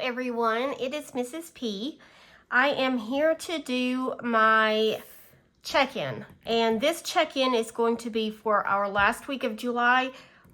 everyone, it is Mrs. P. I am here to do my check-in, and this check-in is going to be for our last week of July,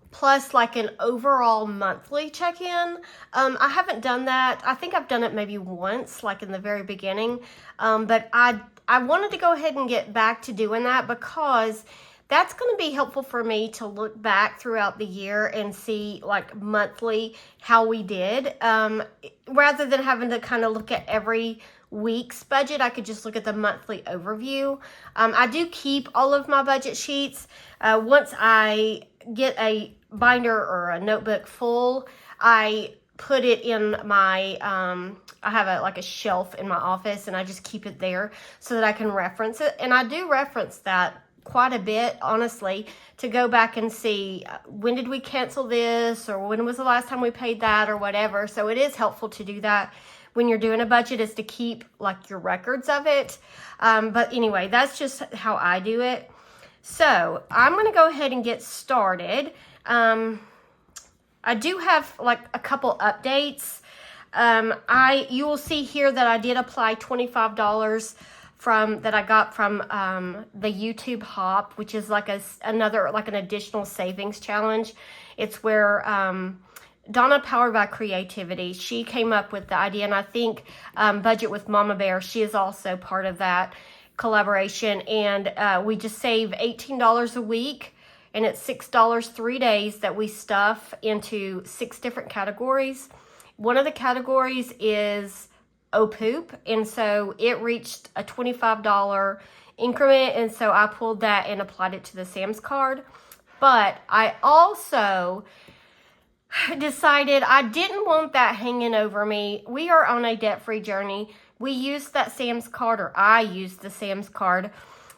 plus like an overall monthly check-in. I haven't done that. I think I've done it maybe once, like in the very beginning, but I wanted to go ahead and get back to doing that because that's going to be helpful for me to look back throughout the year and see like monthly how we did. Rather than having to kind of look at every week's budget, I could just look at the monthly overview. I do keep all of my budget sheets. Once I get a binder or a notebook full, I put it in my, I have like a shelf in my office, and I just keep it there so that I can reference it. And I do reference that quite a bit, honestly, to go back and see when did we cancel this, or when was the last time we paid that, or whatever. So it is helpful to do that when you're doing a budget, is to keep like your records of it. But anyway, that's just how I do it. So I'm going to go ahead and get started. I do have like a couple updates. You will see here that I did apply $25 that I got from the YouTube Hop, which is like an additional savings challenge. It's where Donna, Powered by Creativity, she came up with the idea, and I think Budget with Mama Bear, she is also part of that collaboration, and we just save $18 a week, and it's $6 3 days that we stuff into 6 different categories. One of the categories is poop, and so it reached a $25 increment, and so I pulled that and applied it to the Sam's card. But I also decided I didn't want that hanging over me. We are on a debt-free journey. We used that Sam's card, or I used the Sam's card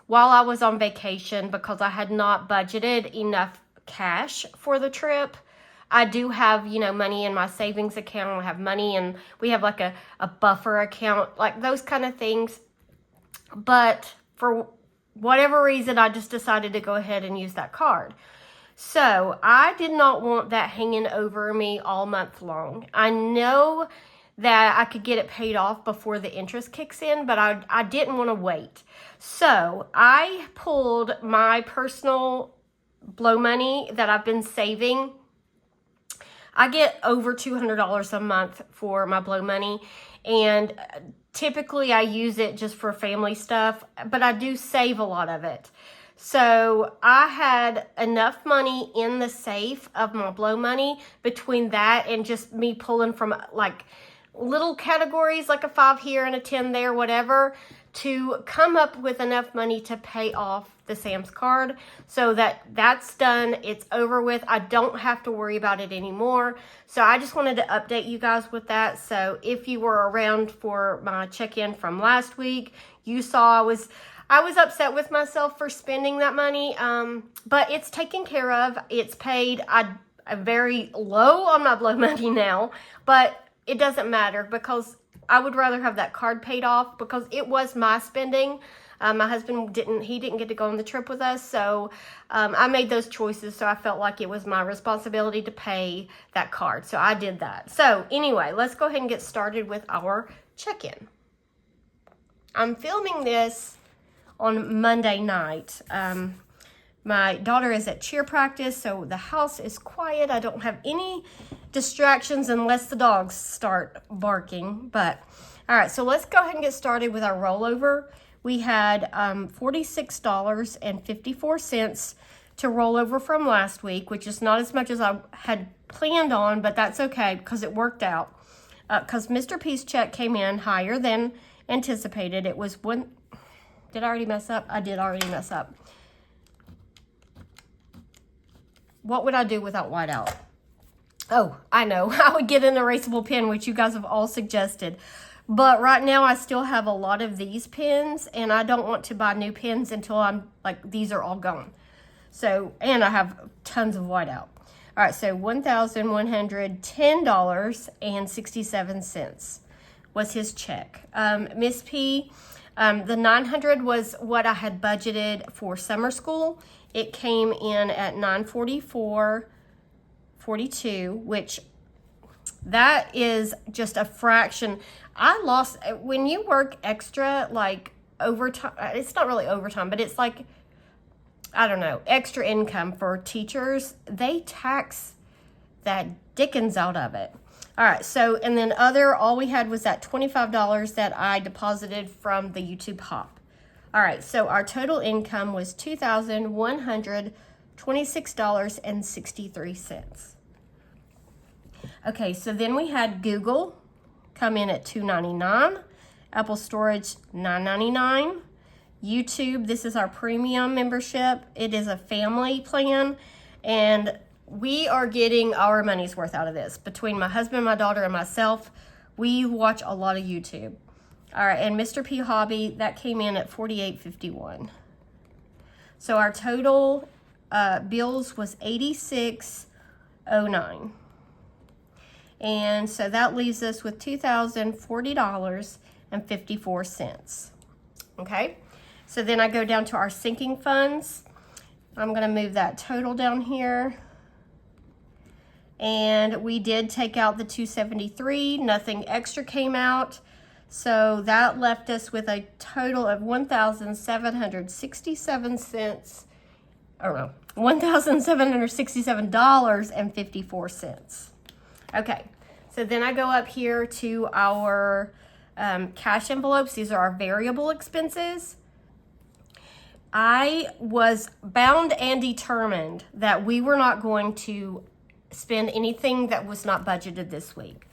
while I was on vacation because I had not budgeted enough cash for the trip. I do have, money in my savings account. I have money, and we have like a buffer account, like those kind of things. But for whatever reason, I just decided to go ahead and use that card. So I did not want that hanging over me all month long. I know that I could get it paid off before the interest kicks in, but I didn't want to wait. So I pulled my personal blow money that I've been saving. I get over $200 a month for my blow money, and typically I use it just for family stuff, but I do save a lot of it. So I had enough money in the safe of my blow money between that and just me pulling from like little categories, like a 5 here and a 10 there, whatever, to come up with enough money to pay off the Sam's card. So that's done. It's over with. I don't have to worry about it anymore. So I just wanted to update you guys with that. So if you were around for my check-in from last week, you saw I was upset with myself for spending that money, but it's taken care of. It's paid. I'm very low on my blow money now, but it doesn't matter because I would rather have that card paid off because it was my spending. My husband didn't get to go on the trip with us, so I made those choices, so I felt like it was my responsibility to pay that card, so I did that. So anyway, let's go ahead and get started with our check-in. I'm filming this on Monday night. My daughter is at cheer practice, so the house is quiet. I don't have any distractions unless the dogs start barking. But all right, so let's go ahead and get started with our rollover. We had $46.54 to roll over from last week, which is not as much as I had planned on, but that's okay because it worked out. Because Mr. P's check came in higher than anticipated. It was one. Did I already mess up? I did already mess up. What would I do without whiteout? Oh, I know. I would get an erasable pen, which you guys have all suggested. But right now, I still have a lot of these pens, and I don't want to buy new pens until I'm like, these are all gone. So, and I have tons of whiteout. All right, so $1,110.67 was his check. Miss P, the $900 was what I had budgeted for summer school. It came in at $944.42, which That is just a fraction. I lost, when you work extra, like overtime, it's not really overtime, but it's like, I don't know, extra income for teachers. They tax that dickens out of it. All right, so, and then all we had was that $25 that I deposited from the YouTube Hop. All right, so our total income was $2,126.63. Okay, so then we had Google come in at $2.99, Apple Storage $9.99, YouTube, this is our premium membership. It is a family plan, and we are getting our money's worth out of this. Between my husband, my daughter, and myself, we watch a lot of YouTube. All right, and Mr. P Hobby, that came in at $48.51. So our total bills was $86.09. And so that leaves us with $2,040.54. Okay, so then I go down to our sinking funds. I'm going to move that total down here. And we did take out the $273. Nothing extra came out. So that left us with a total of $1,767.54. Okay, so then I go up here to our cash envelopes. These are our variable expenses. I was bound and determined that we were not going to spend anything that was not budgeted this week,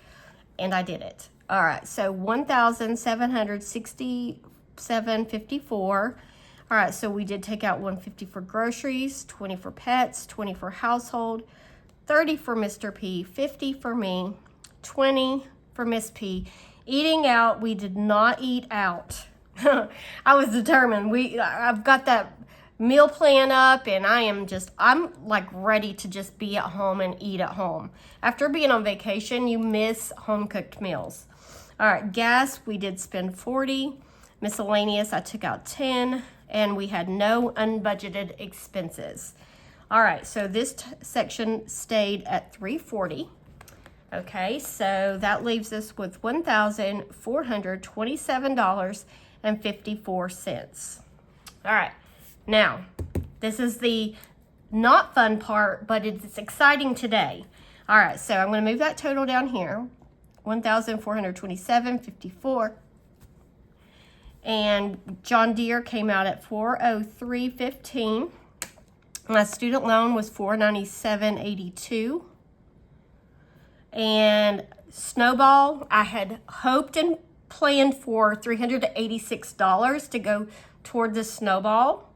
and I did it. All right, so $1,767.54. All right, so we did take out $150 for groceries, $20 for pets, $20 for household, $30 for Mr. P, $50 for me, $20 for Miss P. Eating out, we did not eat out. I was determined. I've got that meal plan up, and I'm like ready to just be at home and eat at home. After being on vacation, you miss home cooked meals. All right, gas, we did spend $40. Miscellaneous, I took out $10, and we had no unbudgeted expenses. All right, so this section stayed at $340. Okay, so that leaves us with $1,427.54. All right, now, this is the not fun part, but it's exciting today. All right, so I'm going to move that total down here, $1,427.54. And John Deere came out at $403.15. My student loan was $497.82. And Snowball, I had hoped and planned for $386 to go toward the Snowball,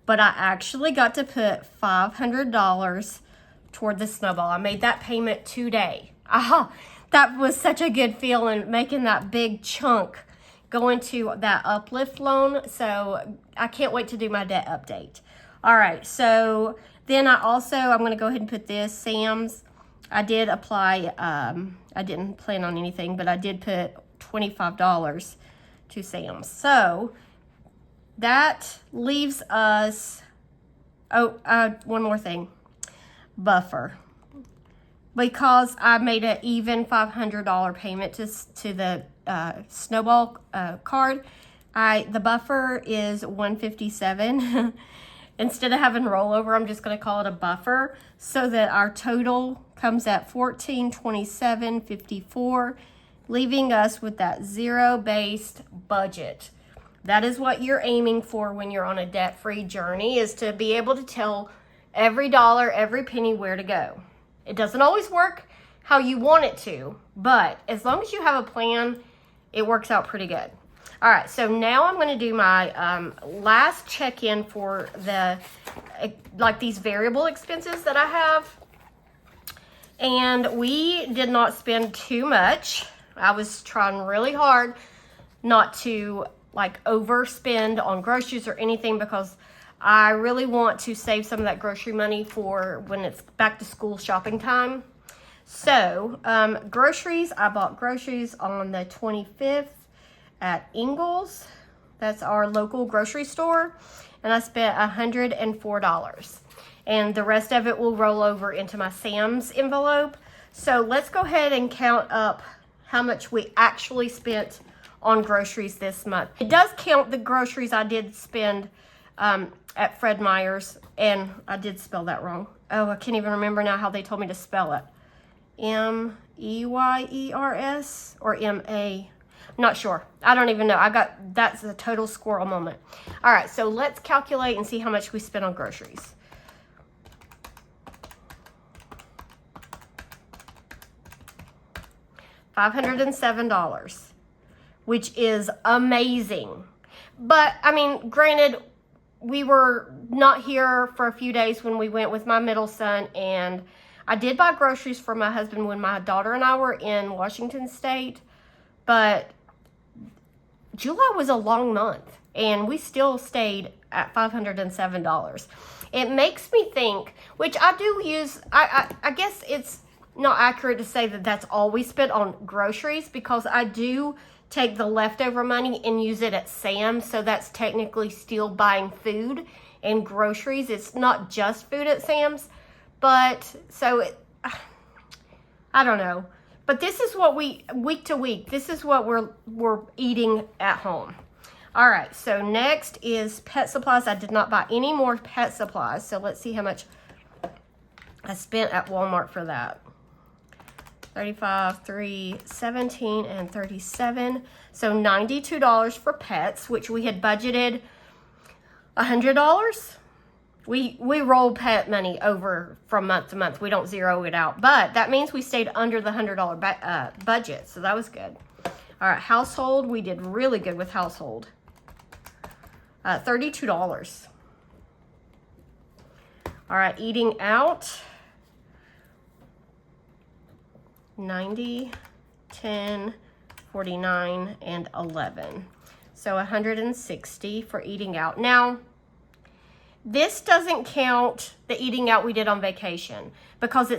but I actually got to put $500 toward the Snowball. I made that payment today. That was such a good feeling, making that big chunk going to that Uplift loan. So I can't wait to do my debt update. All right, so then I'm going to go ahead and put this, Sam's. I did apply, I didn't plan on anything, but I did put $25 to Sam's. So that leaves us, one more thing, buffer. Because I made an even $500 payment to the Snowball card, the buffer is $157. Instead of having rollover, I'm just going to call it a buffer, so that our total comes at $1,427.54, leaving us with that zero-based budget. That is what you're aiming for when you're on a debt-free journey, is to be able to tell every dollar, every penny where to go. It doesn't always work how you want it to, but as long as you have a plan, it works out pretty good. All right, so now I'm going to do my last check-in for these variable expenses that I have. And we did not spend too much. I was trying really hard not to overspend on groceries or anything, because I really want to save some of that grocery money for when it's back to school shopping time. So groceries, I bought groceries on the 25th at Ingles. That's our local grocery store, and I spent $104, and the rest of it will roll over into my Sam's envelope. So let's go ahead and count up how much we actually spent on groceries this month. It does count the groceries I did spend at Fred Meyer's, and I did spell that wrong. Oh, I can't even remember now how they told me to spell it. M-E-Y-E-R-S or M-A? Not sure. I don't even know. That's a total squirrel moment. All right, so let's calculate and see how much we spent on groceries. $507, which is amazing. But, I mean, granted, we were not here for a few days when we went with my middle son, and I did buy groceries for my husband when my daughter and I were in Washington State, but July was a long month, and we still stayed at $507. It makes me think, which I do use, I guess it's not accurate to say that that's all we spent on groceries, because I do take the leftover money and use it at Sam's, so that's technically still buying food and groceries. It's not just food at Sam's, but so I don't know. But this is what week to week, this is what we're eating at home. All right, so next is pet supplies. I did not buy any more pet supplies, so let's see how much I spent at Walmart for that. 35, 3, 17, and 37. So $92 for pets, which we had budgeted $100. We roll pet money over from month to month. We don't zero it out, but that means we stayed under the $100 budget, so that was good. All right, household, we did really good with household. $32. All right, eating out. 90, 10, 49, and 11. So 160 for eating out. Now, this doesn't count the eating out we did on vacation, because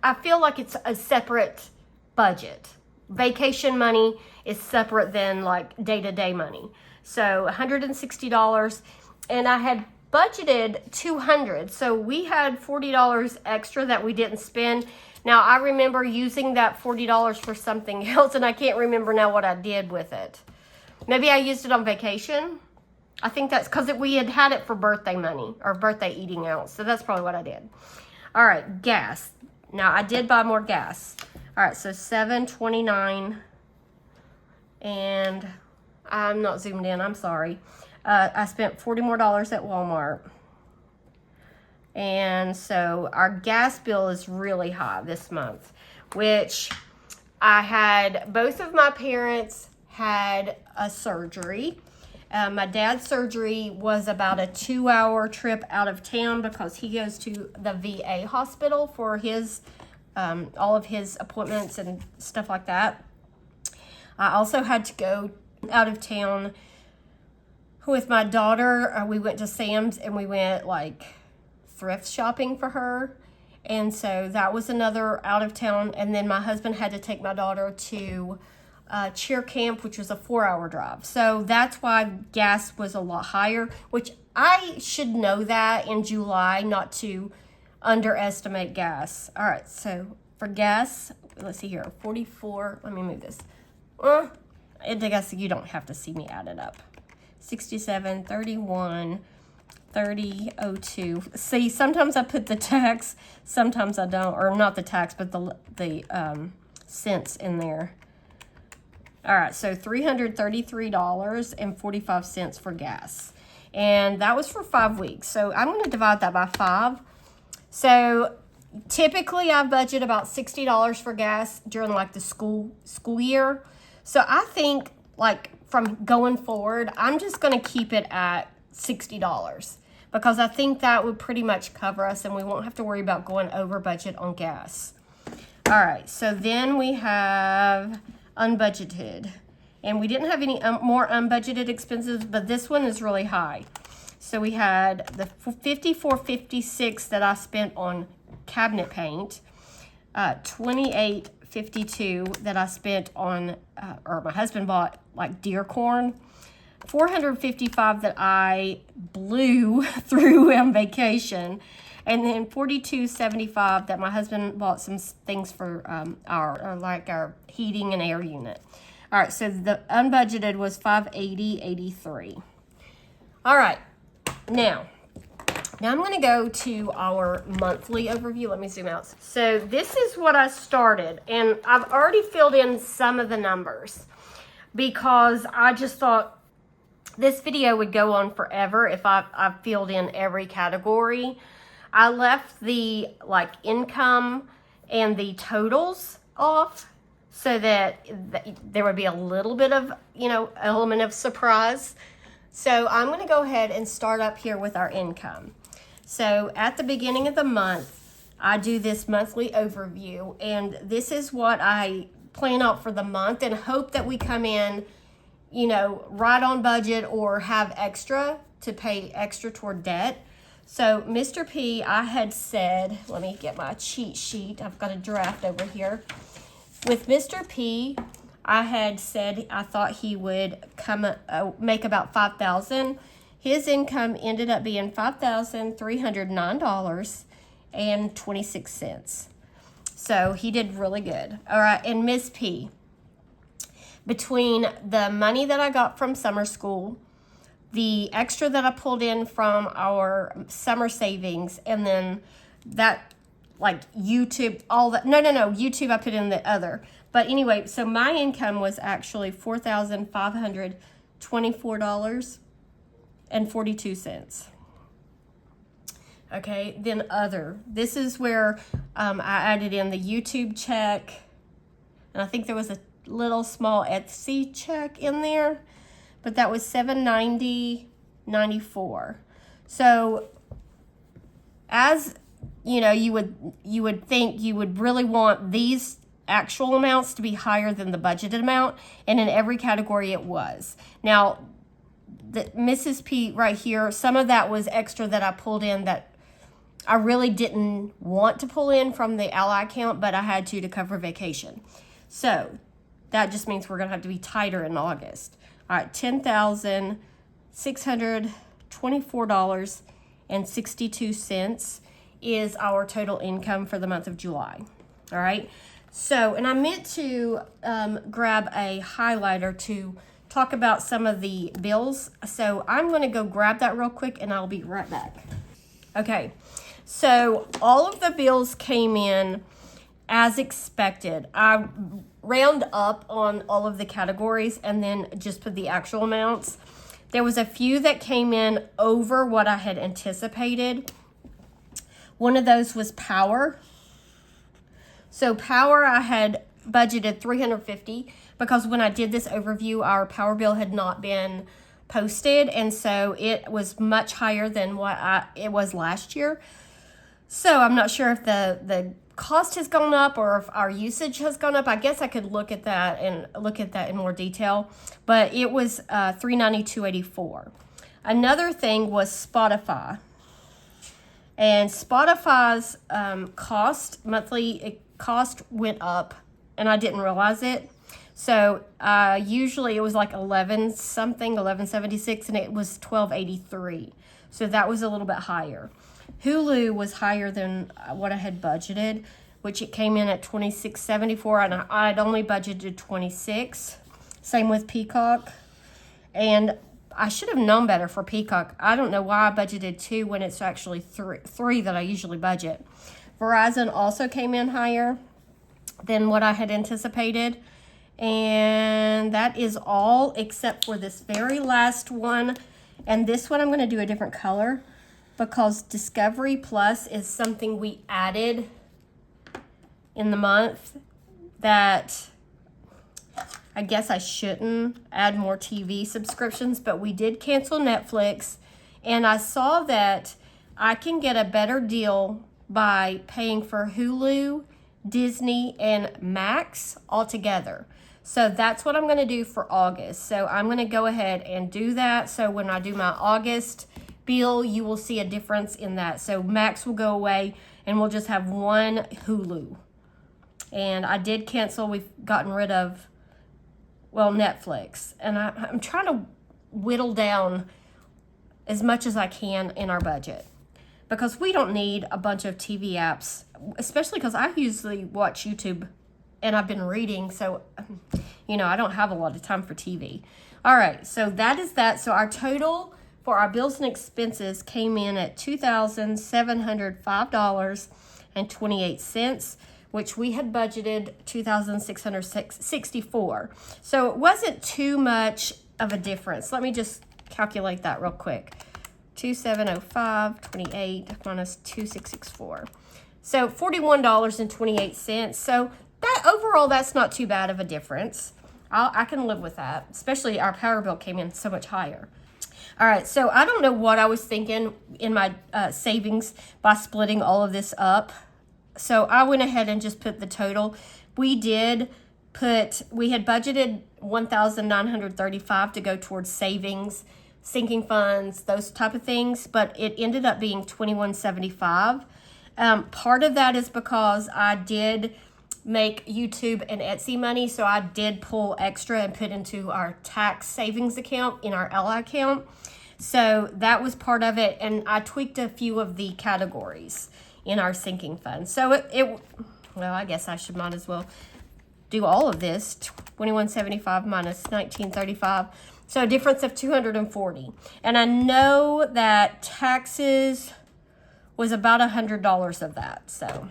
I feel like it's a separate budget. Vacation money is separate than like day-to-day money. So $160, and I had budgeted $200. So we had $40 extra that we didn't spend. Now, I remember using that $40 for something else, and I can't remember now what I did with it. Maybe I used it on vacation. I think that's because we had it for birthday money or birthday eating out. So that's probably what I did. All right, gas. Now, I did buy more gas. All right, so $7.29. And I'm not zoomed in. I'm sorry. I spent $40 more at Walmart. And so our gas bill is really high this month, which I had, both of my parents had a surgery. My dad's surgery was about a 2-hour trip out of town because he goes to the VA hospital for his, all of his appointments and stuff like that. I also had to go out of town with my daughter. We went to Sam's and we went like thrift shopping for her, and so that was another out of town. And then my husband had to take my daughter to cheer camp, which was a 4-hour drive. So that's why gas was a lot higher, which I should know that in July, not to underestimate gas. All right, so for gas, let's see here, 44, let me move this. I guess you don't have to see me add it up. 67, 31, 30.02. See, sometimes I put the tax, sometimes I don't, or not the tax, but the cents in there. All right, so $333.45 for gas. And that was for 5 weeks. So I'm going to divide that by 5. So typically I budget about $60 for gas during like the school year. So I think like from going forward, I'm just going to keep it at $60 because I think that would pretty much cover us and we won't have to worry about going over budget on gas. All right, so then we have unbudgeted, and we didn't have any more unbudgeted expenses, but this one is really high. So we had the $54.56 that I spent on cabinet paint, $28.52 that I spent on, or my husband bought like deer corn, $455 that I blew through on vacation, And then $42.75 that my husband bought some things for our heating and air unit. All right, so the unbudgeted was $580.83. All right, now I'm going to go to our monthly overview. Let me zoom out. So this is what I started, and I've already filled in some of the numbers because I just thought this video would go on forever if I filled in every category. I left the income and the totals off so that there would be a little bit of, element of surprise. So I'm going to go ahead and start up here with our income. So at the beginning of the month, I do this monthly overview, and this is what I plan out for the month and hope that we come in, right on budget or have extra to pay extra toward debt. So Mr. P, I had said, let me get my cheat sheet. I've got a draft over here. With Mr. P, I had said I thought he would make about $5,000. His income ended up being $5,309.26. So he did really good. All right, and Miss P, between the money that I got from summer school, the extra that I pulled in from our summer savings, and then that YouTube, all that. No, YouTube I put in the other. But anyway, so my income was actually $4,524.42. Okay, then other. This is where I added in the YouTube check, and I think there was a little small Etsy check in there, but that was $790.94. So as you would think you would really want these actual amounts to be higher than the budgeted amount, and in every category it was. Now, the Mrs. P right here, some of that was extra that I pulled in that I really didn't want to pull in from the Ally account, but I had to cover vacation. So that just means we're going to have to be tighter in August. All right, $10,624.62 is our total income for the month of July. All right. So, and I meant to grab a highlighter to talk about some of the bills. So I'm going to go grab that real quick and I'll be right back. Okay. So all of the bills came in as expected. I round up on all of the categories and then just put the actual amounts. There was a few that came in over what I had anticipated. One of those was power. So power, I had budgeted $350 because when I did this overview, our power bill had not been posted, and so it was much higher than what it was last year. So I'm not sure if the cost has gone up or if our usage has gone up. I guess I could look at that in more detail, but it was $392.84. Another thing was Spotify. And Spotify's monthly cost went up, and I didn't realize it. So usually it was like $11.76, and it was $12.83. So that was a little bit higher. Hulu was higher than what I had budgeted, which it came in at $26.74, and I'd only budgeted $26. Same with Peacock, and I should have known better for Peacock. I don't know why I budgeted 2 when it's actually three that I usually budget. Verizon also came in higher than what I had anticipated. And that is all except for this very last one. And this one I'm going to do a different color because Discovery Plus is something we added in the month that I guess I shouldn't add more TV subscriptions, but we did cancel Netflix, and I saw that I can get a better deal by paying for Hulu, Disney, and Max all together. So that's what I'm going to do for August. So I'm going to go ahead and do that. So when I do my August bill, you will see a difference in that. So Max will go away, and we'll just have one Hulu. And I did cancel. We've gotten rid of Netflix, and I'm trying to whittle down as much as I can in our budget. because we don't need a bunch of TV apps, especially because I usually watch YouTube and I've been reading, so, you know, I don't have a lot of time for TV. All right, so that is that. So our total for our bills and expenses came in at $2,705.28, which we had budgeted $2,664. So it wasn't too much of a difference. Let me just calculate that real quick. 2,705.28 minus 2,664. So $41.28. So that overall, that's not too bad of a difference. I can live with that, especially our power bill came in so much higher. All right, so I don't know what I was thinking in my savings by splitting all of this up. So I went ahead and just put the total. We had budgeted $1,935 to go towards savings, sinking funds, those type of things, but it ended up being $2,175. Part of that is because I did make YouTube and Etsy money, so I did pull extra and put into our tax savings account in our Ally account. So that was part of it, and I tweaked a few of the categories in our sinking fund. So well, I guess I might as well do all of this. 2175 minus 1935. So a difference of 240. And I know that taxes was about $100 of that. So,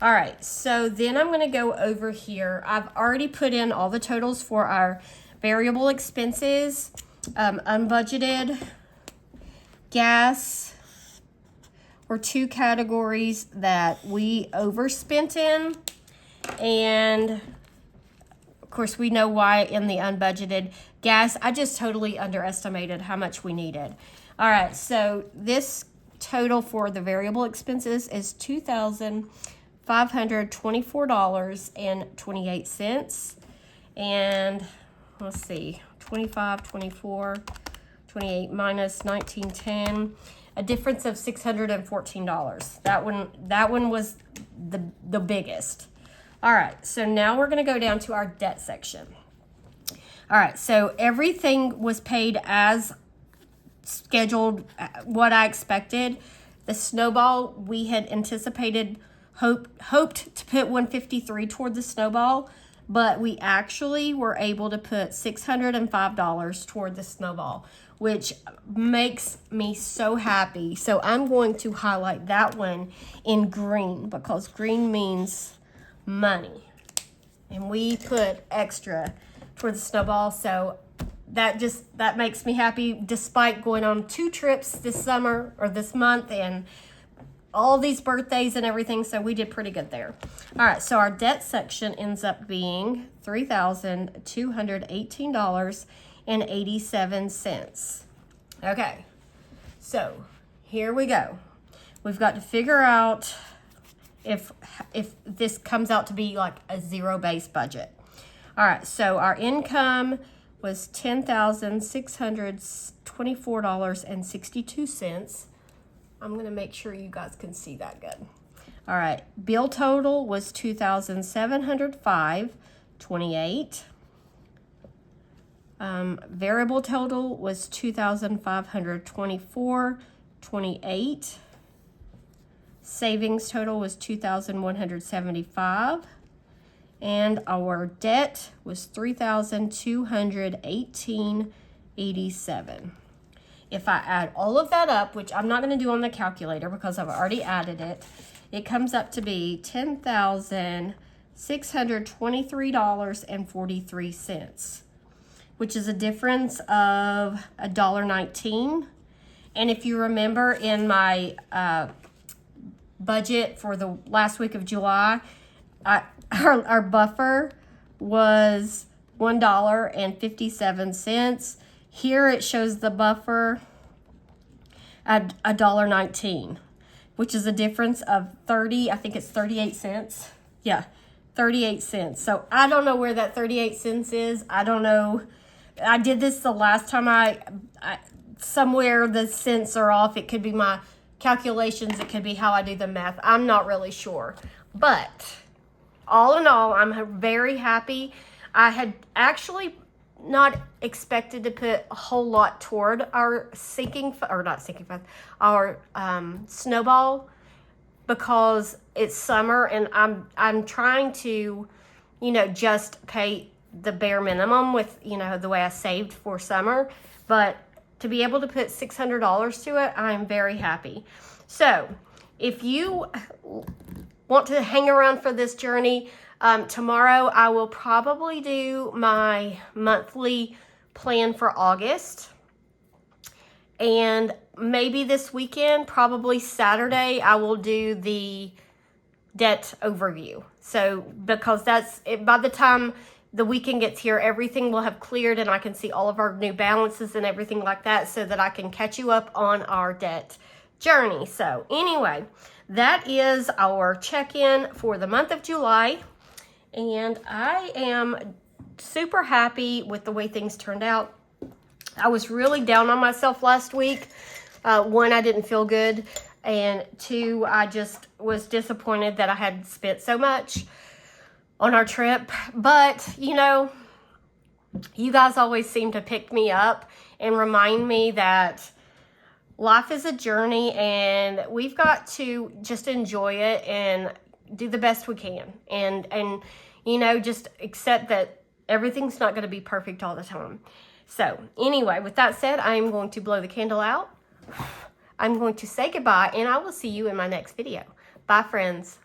all right. So then I'm going to go over here. I've already put in all the totals for our variable expenses, unbudgeted, gas, were two categories that we overspent in. And of course, we know why in the unbudgeted. Gas, I just totally underestimated how much we needed. All right, so this total for the variable expenses is $2,524.28. And let's see, 25, 24, 28 minus 1910, a difference of $614. That one was the biggest. All right, so now we're going to go down to our debt section. All right, so everything was paid as scheduled, what I expected. The snowball, we had anticipated, hoped to put $153 toward the snowball, but we actually were able to put $605 toward the snowball, which makes me so happy. So I'm going to highlight that one in green because green means money. And we put extra toward the snowball, so that makes me happy despite going on 2 trips this summer or this month and all these birthdays and everything, so we did pretty good there. All right, so our debt section ends up being $3,218.87. Okay, so here we go. We've got to figure out if this comes out to be like a zero-based budget. All right, so our income was $10,624.62. I'm going to make sure you guys can see that good. All right, bill total was $2,705.28. Variable total was $2,524.28. Savings total was $2,175. And our debt was $3,218.87. If I add all of that up, which I'm not going to do on the calculator because I've already added it, it comes up to be $10,623.43, which is a difference of $1.19. And if you remember in my budget for the last week of July, our buffer was $1.57. Here it shows the buffer at $1.19, which is a difference of 38 cents. Yeah, 38 cents. So I don't know where that 38 cents is. I don't know. I did this the last time I somewhere the cents are off. It could be my calculations. It could be how I do the math. I'm not really sure. But all in all, I'm very happy. I had actually not expected to put a whole lot toward our our snowball, because it's summer and I'm trying to, you know, just pay the bare minimum with, you know, the way I saved for summer. But to be able to put $600 to it, I'm very happy. So if you want to hang around for this journey, tomorrow I will probably do my monthly plan for August. And maybe this weekend, probably Saturday, I will do the debt overview. So because that's it, by the time the weekend gets here, everything will have cleared and I can see all of our new balances and everything like that, so that I can catch you up on our debt journey. So anyway, that is our check-in for the month of July. And I am super happy with the way things turned out. I was really down on myself last week. One, I didn't feel good. And two, I just was disappointed that I had spent so much on our trip. But, you know, you guys always seem to pick me up and remind me that life is a journey and we've got to just enjoy it and do the best we can. And you know, just accept that everything's not going to be perfect all the time. So anyway, with that said, I'm going to blow the candle out. I'm going to say goodbye, and I will see you in my next video. Bye, friends.